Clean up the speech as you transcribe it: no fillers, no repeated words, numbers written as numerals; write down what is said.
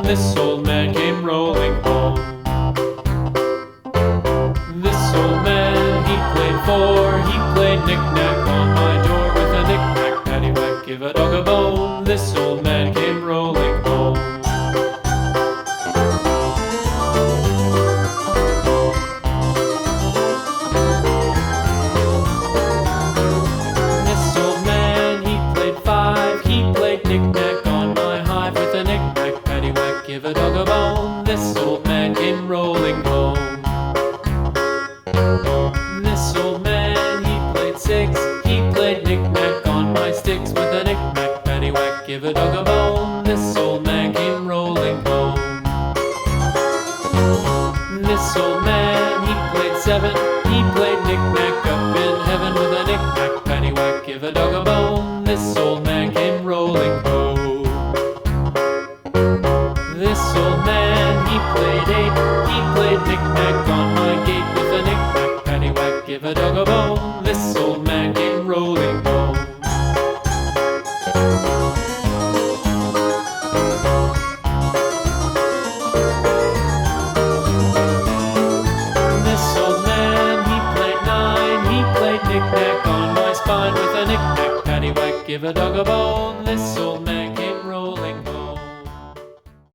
this old man came rolling home. This old man, he played four, he played knick-knack on my door with a knick-knack, paddywhack, give a dog a bone. This old man came rolling home. This old man, he played five, he played knick-knack on my hive with a knick-knack, paddywhack, give a dog a bone. This old man came rolling home. This old man, he played six, he played knick-knack on my sticks with a knick-knack, paddywhack, give a dog a bone. This old man came rolling home. This old man, he played seven, he played knick-knack up in heaven with a knick-knack, paddywhack, give a dog a bone. This old man came rolling home. This old man, he played eight, he played knick-knack on my gate with a knick-knack, paddywhack, give a dog a bone. This old man came rolling home. This old man, he played nine, he played knick-knack on my spine with a knick-knack, paddywhack, give a dog a bone. This old